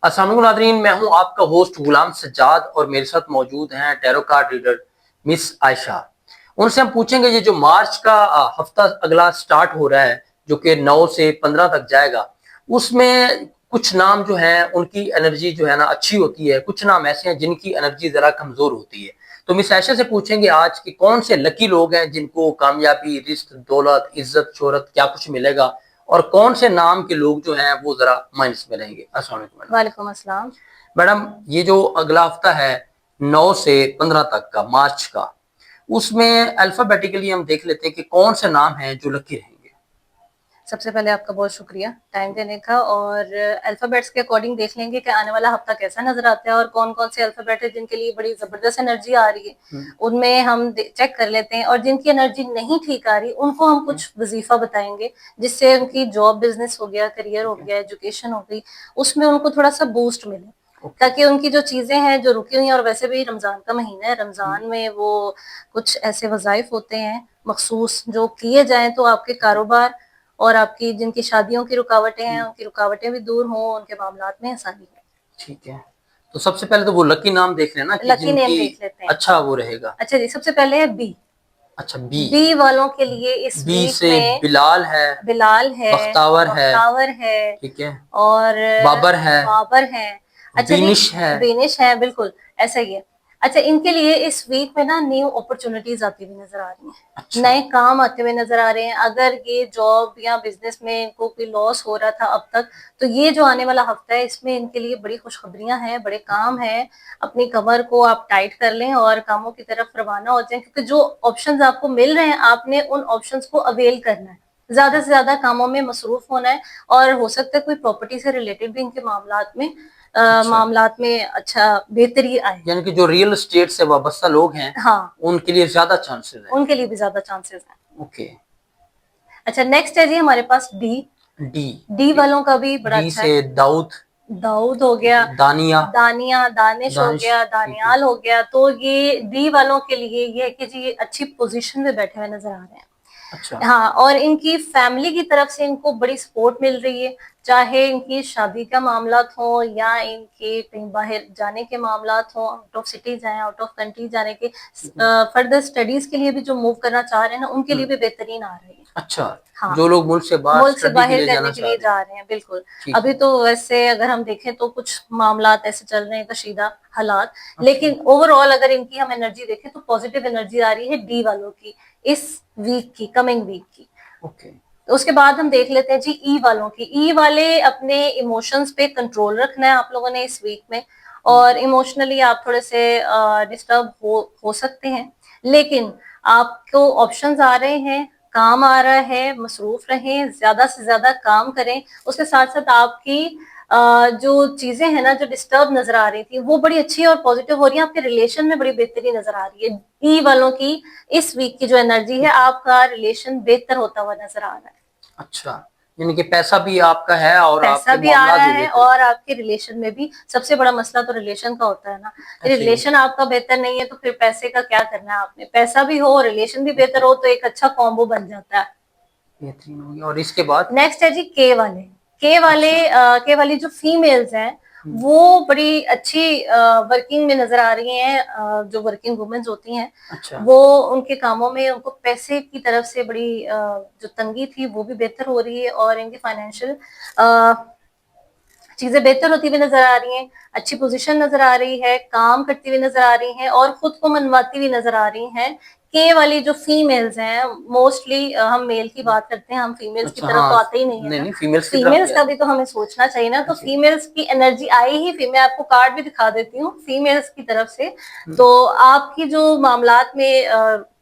अस्सलाम वालेकुम नादरीन, मैं हूं आपका होस्ट गुलाम सज्जाद और मेरे साथ मौजूद हैं tarot card reader miss Ayesha. उनसे हम पूछेंगे ये जो मार्च का हफ्ता अगला स्टार्ट हो रहा है, जो कि 9 से 15 तक जाएगा, उसमें कुछ नाम जो हैं उनकी एनर्जी जो है ना अच्छी होती है, कुछ नाम ऐसे हैं जिनकी एनर्जी जरा कमजोर होती है। तो मिस आयशा से पूछेंगे आज कि कौन से लकी लोग हैं जिनको कामयाबी, रिस्क, दौलत, इज्जत, शोहरत क्या कुछ मिलेगा, और कौन से नाम के लोग जो हैं वो जरा माइनस में रहेंगे। अस्सलाम वालेकुम मैडम। वालेकुम अस्सलाम। मैडम, ये जो अगला हफ्ता है 9 से 15 तक का मार्च का, उसमें अल्फाबेटिकली हम देख लेते हैं कि कौन से नाम हैं जो लकी रहेंगे। सबसे पहले आपका बहुत शुक्रिया टाइम देने का, और अल्फाबेट्स के अकॉर्डिंग देख लेंगे कि आने वाला हफ्ता कैसा नजर आता है और कौन कौन से अल्फाबेट है जिनके लिए बड़ी जबरदस्त एनर्जी आ रही है। उनमें हम चेक कर लेते हैं, और जिनकी एनर्जी नहीं ठीक आ रही उनको हम कुछ वजीफा बताएंगे, जिससे उनकी जॉब, बिजनेस हो गया, करियर हो गया, एजुकेशन हो गई, उसमें उनको थोड़ा सा बूस्ट मिले, ताकि उनकी जो चीजें हैं जो रुकी हुई हैं। और वैसे भी रमजान का महीना है, रमजान में वो कुछ ऐसे वजाइफ होते हैं मखसूस जो किए जाएं तो आपके कारोबार और आपकी जिनकी शादियों की रुकावटें हैं उनकी रुकावटें भी दूर हों, उनके मामलात में आसानी है। ठीक है, तो सबसे पहले तो वो लकी नाम देख लेना कि लकी नेम जिनकी देख लेते हैं। अच्छा वो रहेगा। अच्छा जी, सबसे पहले है बी। अच्छा, बी। बी वालों के लिए इस बी वीक से में बिलाल है, बिलाल है, बख्तावर है, बख्तावर है, ठीक है, और बाबर है, बाबर है। अच्छा जी, बीनिश है। बेनिश है, बिल्कुल ऐसा ही है। अच्छा, इनके लिए इस वीक में ना न्यू अपॉर्चुनिटीज आती हुई नजर आ रही हैं, अच्छा। नए काम आते हुए नजर आ रहे हैं। अगर ये जॉब या बिजनेस में इनको कोई लॉस हो रहा था अब तक, तो ये जो आने वाला हफ्ता है इसमें इनके लिए बड़ी खुशखबरियां हैं, बड़े काम हैं। अपनी कमर को आप टाइट कर लें और कामों की तरफ रवाना हो जाएं, क्योंकि जो ऑप्शंस आपको मिल रहे हैं आपने उन ऑप्शंस को अवेल करना है, ज्यादा से ज्यादा कामों में मसरूफ होना है। और हो सकता है कोई प्रॉपर्टी से रिलेटेड भी इनके अच्छा, मामलात में अच्छा बेहतरी आए। यानी कि जो रियल एस्टेट से वाबस्ता लोग हैं हाँ, उनके लिए ज्यादा चांसेस हैं। उनके लिए भी ज्यादा चांसेस हैं। ओके। अच्छा, नेक्स्ट है जी हमारे पास डी। डी। डी वालों का भी बड़ा डी अच्छा से है। दाऊद, दाऊद हो ठीक गया, है, दानिया, दानिया, दानिश हो दानिश, गया, ठीक है। दानियाल हो गया। तो ये डी वालों के लिए ये है कि जी ये अच्छी पोजीशन में बैठे हुए नजर आ रहे हैं। अच्छा। हाँ, और इनकी फैमिली की तरफ से इनको बड़ी सपोर्ट मिल रही है, चाहे इनकी शादी का मामला हो या इनके कहीं बाहर जाने के मामला हो, आउट ऑफ सिटी जाए, आउट ऑफ कंट्री जाने के, फर्दर स्टडीज के लिए भी जो मूव करना चाह रहे हैं ना उनके लिए भी बेहतरीन आ रही है। अच्छा, हाँ, जो लोग मुल्क से बाहर मुल्क से स्टडी के बाहर लिए जाना करने के चाह लिए रहे हैं। जा रहे हैं, बिल्कुल। ठीक अभी है। तो वैसे अगर हम देखें तो कुछ मामलात ऐसे चल रहे हैं, कशीदा हालात, अच्छा। लेकिन ओवरऑल अगर इनकी हम एनर्जी देखें तो पॉजिटिव एनर्जी आ रही है डी वालों की इस वीक की, कमिंग वीक की। ओके। तो उसके बाद हम देख लेते हैं जी ई वालों की। ई वाले अपने इमोशंस पे कंट्रोल रखना है आप लोगों ने इस वीक में, और इमोशनली आप थोड़े से डिस्टर्ब हो सकते हैं, लेकिन आपको ऑप्शंस आ रहे हैं, काम आ रहा है, मसरूफ रहें, ज्यादा से ज्यादा काम करें। उसके साथ साथ आपकी जो चीजें हैं ना जो डिस्टर्ब नजर आ रही थी वो बड़ी अच्छी और पॉजिटिव हो रही है, आपके रिलेशन में बड़ी बेहतरी नजर आ रही है। ई वालों की इस वीक की जो एनर्जी है, आपका रिलेशन बेहतर होता हुआ नजर आ रहा है। अच्छा, यानी कि पैसा भी आपका है और पैसा आपके भी आ मामला रहा भी है बेहतर और आपके रिलेशन में भी। सबसे बड़ा मसला तो रिलेशन का होता है ना, है। ऐसे ही। रिलेशन आपका बेहतर नहीं है तो फिर पैसे का क्या करना है आपने। पैसा भी हो, रिलेशन भी बेहतर ओके, हो, तो एक अच्छा कॉम्बो बन जाता है। बेहतरीन हो गया। और इसके बाद? नेक्स्ट है जी के वाले। अच्छा। के वाली जो फीमेल्स हैं वो बड़ी अच्छी वर्किंग में नजर आ रही हैं। जो वर्किंग वुमेन्स होती हैं अच्छा। वो उनके कामों में उनको पैसे की तरफ से बड़ी जो तंगी थी वो भी बेहतर हो रही है, और इनकी फाइनेंशियल चीजें बेहतर होती हुई नजर आ रही हैं, अच्छी पोजीशन नजर आ रही है, काम करती हुई नजर आ रही हैं और खुद को मनवाती हुई नजर आ रही हैं। के वाली जो फीमेल्स हैं, मोस्टली हम मेल की बात करते हैं, हम फीमेल्स की अच्छा, तरफ तो हाँ। आते ही नहीं है नहीं ना। नहीं, फीमेल्स की तरफ फीमेल्स भी का आते भी तो हमें सोचना चाहिए ना, हैं। तो ऐसे ही। फीमेल्स की एनर्जी आई ही, फिर मैं आपको कार्ड भी दिखा देती हूँ फीमेल्स की तरफ से। तो आपकी जो मामलात में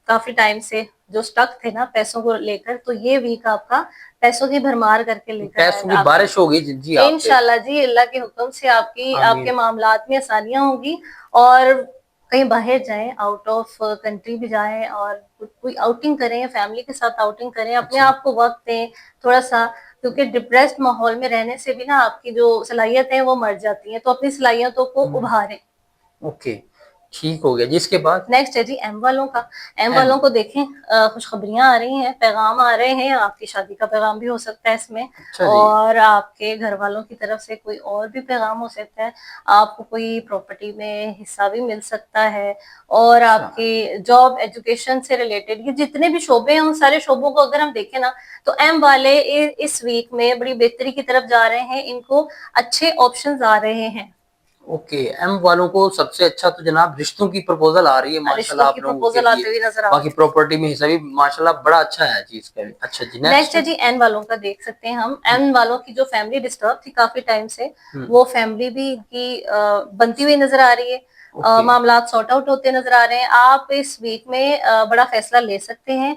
काफी टाइम से जो स्टक थे ना पैसों को लेकर, तो ये वीक आपका पैसों की भरमार करके लेकर पैसों आएगा की आपके। बारिश होगी जी जी आप पे। इंशाल्लाह जी, अल्लाह के हुक्म से आपकी आपके आमीन। मामलात में आसानियां होंगी। और कहीं बाहर जाएं, आउट ऑफ कंट्री भी जाएं, और कोई आउटिंग करें, फैमिली के साथ आउटिंग करें, अपने अच्छा। आप को वक्त दें थोड़ा सा, क्योंकि डिप्रेस्ड माहौल में रहने से भी ना आपकी जो सलाहियत है वो मर जाती है, तो अपनी सलाहियतों को उभारें। ओके, ठीक हो गया जी, इसके बाद? नेक्स्ट है जी एम वालों का। M M. वालों को देखें, खुशखबरियां आ रही हैं, पैगाम आ रहे हैं, आपकी शादी का पैगाम भी हो सकता है इसमें, अच्छा जी। और आपके घर वालों की तरफ से कोई और भी पैगाम हो सकता है। आपको कोई प्रॉपर्टी में हिस्सा भी मिल सकता है, और अच्छा। आपके जॉब एजुकेशन से रिलेटेड ये जितने भी शोबे हैं, उन सारे शोबों को अगर हम देखें ना, तो एम वाले इस वीक में बड़ी बेहतरी की तरफ जा रहे हैं, इनको अच्छे ऑप्शंस आ रहे हैं। ओके, एम वालों को सबसे अच्छा तो जनाब रिश्तों की प्रपोजल आ रही है रिश्तों माशाल्लाह आप की लोगों के प्रपोजल लिए। आते हुए नजर आ बाकी रही है। प्रॉपर्टी में हिस्सा भी माशाल्लाह बड़ा अच्छा है जी इसका भी। अच्छा जी, नेक्स्ट नेक्स्ट। है जी एन वालों का। देख सकते हैं हम एन वालों की जो फैमिली डिस्टर्ब थी काफी टाइम से, वो फैमिली भी इनकी बनती हुई नजर आ रही है। ओके। मामला सॉर्ट आउट होते नजर आ रहे हैं। आप इस वीक में बड़ा फैसला ले सकते हैं।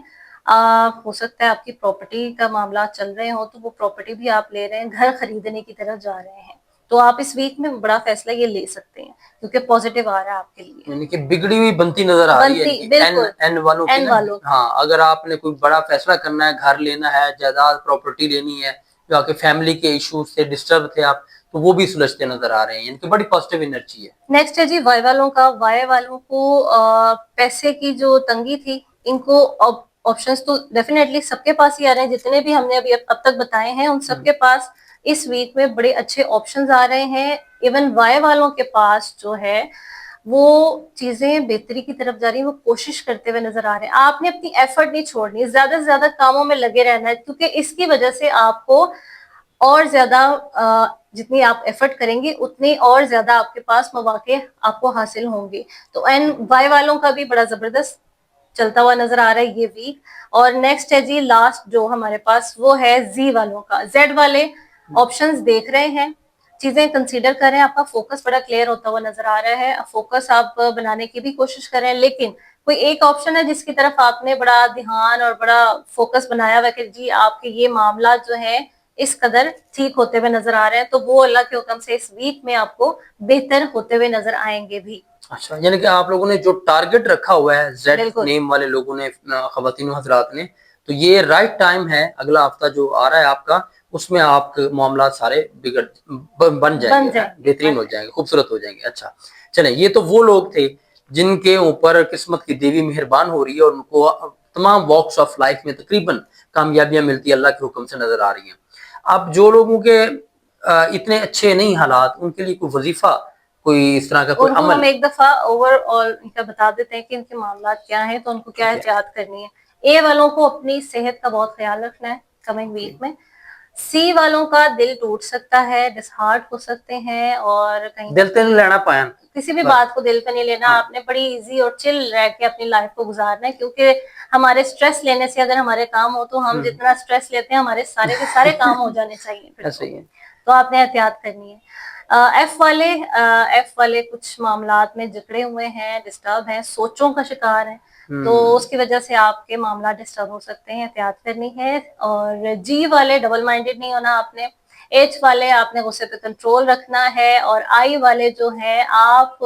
हो सकता है आपकी प्रॉपर्टी का मामला चल रहे हो, तो वो प्रॉपर्टी भी आप ले रहे हैं, घर खरीदने की तरफ जा रहे हैं, तो आप इस वीक में बड़ा फैसला ये ले सकते हैं, क्योंकि पॉजिटिव आ रहा है आपके लिए। यानी कि बिगड़ी हुई बनती नजर आ रही है बनती इनकी एन बिल्कुल। एन वालों की एन ना। वालों की। हाँ, अगर आपने कोई बड़ा फैसला करना है, घर लेना है, जायदाद प्रॉपर्टी लेनी है, जो आपके फैमिली के इश्यूज से डिस्टर्ब थे आप, तो वो भी सुलझते नजर आ रहे हैं। इनकी बड़ी पॉजिटिव एनर्जी है। नेक्स्ट है जी वाई वालों का। वाई वालों को पैसे की जो तंगी थी, इनको ऑप्शंस तो डेफिनेटली सबके पास ही आ रहे हैं, जितने भी हमने अभी अब तक बताए हैं उन सबके पास इस वीक में बड़े अच्छे ऑप्शंस आ रहे हैं। इवन वाई वालों के पास जो है वो चीजें बेहतरी की तरफ जा रही है, वो कोशिश करते हुए नजर आ रहे हैं। आपने अपनी एफर्ट नहीं छोड़नी, ज्यादा से ज्यादा कामों में लगे रहना है, क्योंकि इसकी वजह से आपको और ज्यादा जितनी आप एफर्ट करेंगे उतनी और ज्यादा आपके पास मौके आपको हासिल होंगे। तो एन वाई वालों का भी बड़ा जबरदस्त चलता हुआ नजर आ रहा है ये वीक। और नेक्स्ट है जी लास्ट जो हमारे पास, वो है जी वालों का। जेड वाले ऑप्शंस देख रहे हैं, चीजें कंसीडर कर रहे हैं, आपका फोकस बड़ा क्लियर होता हुआ नजर आ रहा है, फोकस आप बनाने की भी कोशिश कर रहे हैं, लेकिन कोई एक ऑप्शन है जिसकी तरफ आपने बड़ा ध्यान और बड़ा फोकस बनाया हुआ है कि जी आपके ये मामला जो है इस कदर ठीक होते हुए नजर आ रहे हैं, तो वो अल्लाह के हुक्म से इस वीक में आपको बेहतर होते हुए नजर आएंगे भी। अच्छा, यानी कि आप लोगों ने जो टारगेट रखा हुआ है जेड बिल्कुल। नेम वाले लोगों ने, खवातीन हजरात ने, तो ये राइट टाइम है। अगला हफ्ता जो आ रहा है आपका, उसमें आपके मामला सारे बन जाएंगे, बेहतरीन हो जाएंगे, खूबसूरत हो जाएंगे। अच्छा, चले, ये तो वो लोग थे जिनके ऊपर किस्मत की देवी मेहरबान हो रही है और उनको तमाम वॉक्स ऑफ लाइफ में तकरीबन कामयाबियां मिलती है, अल्लाह के हुक्म से नजर आ रही हैं। अब जो लोगों के इतने अच्छे नहीं हालात, उनके लिए कोई वजीफा, कोई इस तरह का कोई उनको हम अमल? एक दफा ओवरऑल इनका बता देते हैं कि इनके मामला क्या है, तो उनको क्या ठीक है। एहतियात करनी है। ए वालों को अपनी सेहत का बहुत ख्याल रखना है कमिंग ओके। वीक में। सी वालों का दिल टूट सकता है, डिसहार्ट हो सकते हैं, और कहीं ना दिल तो नहीं कहीं लेना पाया किसी भी बस। बात को दिल पे नहीं लेना। हाँ। आपने बड़ी इजी और चिल रह के अपनी लाइफ को गुजारना है, क्योंकि हमारे स्ट्रेस लेने से अगर हमारे काम हो, तो हम जितना स्ट्रेस लेते हैं हमारे सारे के सारे काम हो जाने चाहिए फिर ऐसा ही है। तो आपने एहतियात करनी है। एफ वाले कुछ मामलात में जकड़े हुए हैं, डिस्टर्ब हैं, सोचों का शिकार हैं, तो उसकी वजह से आपके मामला डिस्टर्ब हो सकते हैं, एहतियात करनी है। और जी वाले डबल माइंडेड नहीं होना आपने। एच वाले आपने गुस्से पे कंट्रोल रखना है। और आई वाले जो है, आप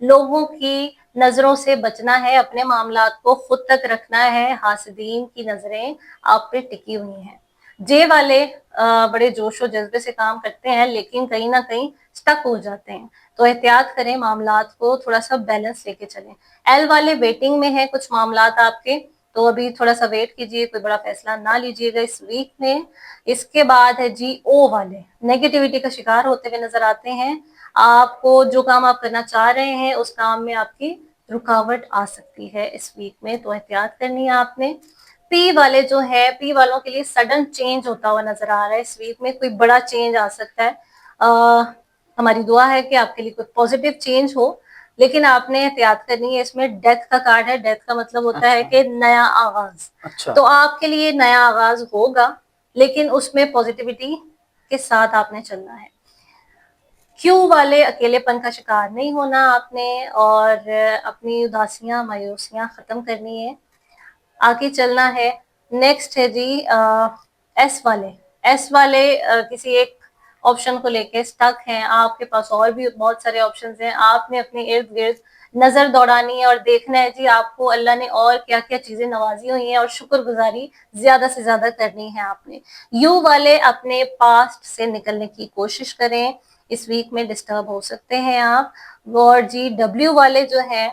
लोगों की नजरों से बचना है, अपने मामलात को खुद तक रखना है, हासिदीन की नजरें आप पे टिकी हुई हैं। जे वाले बड़े जोश और जज्बे से काम करते हैं, लेकिन कहीं ना कहीं स्टक हो जाते हैं, तो एहतियात करें, मामलात को थोड़ा सा बैलेंस लेके चलें। एल वाले वेटिंग में है कुछ मामलात आपके, तो अभी थोड़ा सा वेट कीजिए, कोई बड़ा फैसला ना लीजिएगा इस वीक में। इसके बाद है जी ओ वाले। नेगेटिविटी का शिकार होते हुए नजर आते हैं, आपको जो काम आप करना चाह रहे हैं उस काम में आपकी रुकावट आ सकती है इस वीक में, तो एहतियात करनी है आपने। पी वाले जो है, पी वालों के लिए सडन चेंज होता हुआ नजर आ रहा है इस वीक में, कोई बड़ा चेंज आ सकता है। हमारी दुआ है कि आपके लिए कोई पॉजिटिव चेंज हो, लेकिन आपने एहतियात करनी है। इसमें डेथ का कार्ड है, डेथ का मतलब होता है अच्छा। कि नया आगाज। अच्छा। तो आपके लिए नया आगाज होगा, लेकिन उसमें पॉजिटिविटी के साथ आपने चलना है। क्यू वाले अकेलेपन का शिकार नहीं होना आपने, और अपनी उदासियां मायूसियां खत्म करनी है, आगे चलना है। नेक्स्ट है जी एस वाले। एस वाले किसी एक ऑप्शन को लेके स्टक हैं, आपके पास और भी बहुत सारे ऑप्शंस हैं, आपने अपने इर्द गिर्द नजर दौड़ानी है और देखना है जी आपको अल्लाह ने और क्या क्या चीजें नवाजी हुई हैं, और शुक्रगुजारी ज्यादा से ज्यादा करनी है आपने। यू वाले अपने पास्ट से निकलने की कोशिश करें, इस वीक में डिस्टर्ब हो सकते हैं आप। और जी डब्ल्यू वाले जो है,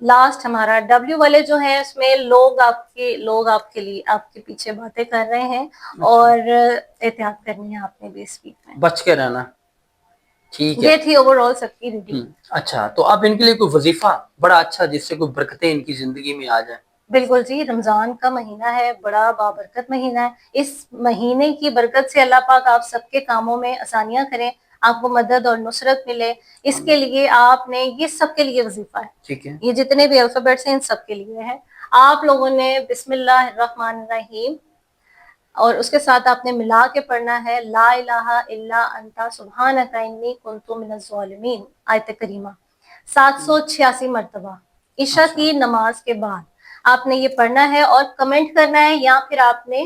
लास्ट हमारा W वाले जो है उसमें लोग आपके लिए आपके पीछे बातें कर रहे हैं और एहतियात करनी है आपने भी इस वीक में। बच के रहना। ठीक है। ये थी ओवरऑल सबकी रीडिंग। अच्छा, तो अब इनके लिए कोई वजीफा बड़ा अच्छा जिससे कोई बरकतें इनकी जिंदगी में आ जाए। बिल्कुल जी, रमजान का महीना है, बड़ा बाबरकत महीना है। इस महीने की बरकत से अल्लाह पाक आप सबके कामों में आसानियां करें, आपको मदद और नुसरत मिले। इसके लिए आपने ये सबके लिए वजीफा है, ठीक है। ये जितने भी अल्फाबेट्स हैं इन सबके लिए है। आप लोगों ने बिस्मिल्लाहिर्रहमानिर्रहीम और उसके साथ आपने मिला के पढ़ना है ला इलाहा इल्ला अंता सुब्हानका इन्नी कुन्तु मिनज़ ज़ालिमीन, आयत करीमा 786 मरतबा ईशा की नमाज के बाद आपने ये पढ़ना है और कमेंट करना है, या फिर आपने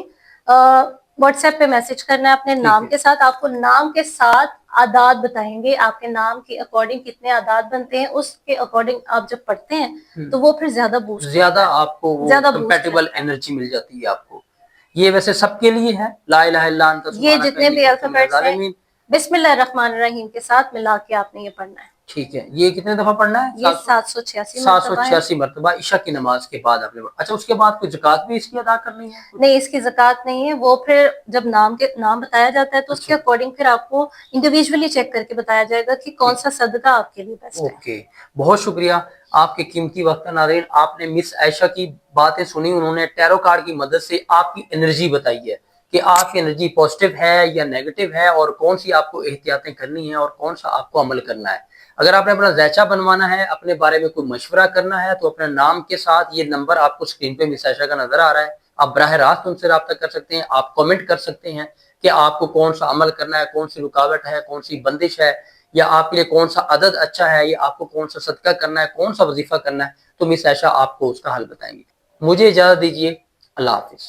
व्हाट्सएप पे मैसेज करना है अपने नाम के साथ। आपको नाम के साथ आदाद बताएंगे, आपके नाम के अकॉर्डिंग कितने आदाद बनते हैं, उसके अकॉर्डिंग आप जब पढ़ते हैं तो वो फिर ज्यादा आपको वो ज्यादा कंपैटिबल एनर्जी मिल जाती है आपको। ये वैसे सबके लिए है, ला इलाहा इल्ला अंता ये सुब्हानका जितने भी इन्नी कुन्तु मिनज़ अल्फाबेट्स हैं ज़ालिमीन। बिस्मिल्लाहिर्रहमानिर्रहीम के साथ मिला के आपने ये पढ़ना है। ठीक है। ये कितने दफा पढ़ना है? ये 786 786 मरतबा ईशा की नमाज के बाद आपने। अच्छा, उसके बाद कोई ज़कात भी इसकी अदा करनी है? नहीं, इसकी ज़कात नहीं है, वो फिर जब नाम बताया जाता है तो उसके अकॉर्डिंग फिर आपको इंडिविजुअली चेक करके बताया जाएगा कि कौन सा सदका आपके लिए बेस्ट है। ओके, बहुत शुक्रिया आपके कीमती वक्त का। नाज़रीन, आपने मिस आयशा की बातें सुनी, उन्होंने टैरो कार्ड की मदद से आपकी एनर्जी बताई है कि आपकी एनर्जी पॉजिटिव है या नेगेटिव है और कौन सी आपको एहतियातें करनी है और कौन सा आपको अमल करना है। अगर आपने अपना ज़ैचा बनवाना है, अपने बारे में कोई मशवरा करना है, तो अपने नाम के साथ ये नंबर आपको स्क्रीन पे मिस आयशा का नजर आ रहा है, आप बराह रास्त उनसे रब्ता कर सकते हैं। आप कमेंट कर सकते हैं कि आपको कौन सा अमल करना है, कौन सी रुकावट है, कौन सी बंदिश है, या आपके लिए कौन सा अदद अच्छा है, या आपको कौन सा सदका करना है, कौन सा वजीफा करना है, तो मिस आयशा आपको उसका हल बताएंगे। मुझे इजाजत दीजिए। अल्लाह हाफिज।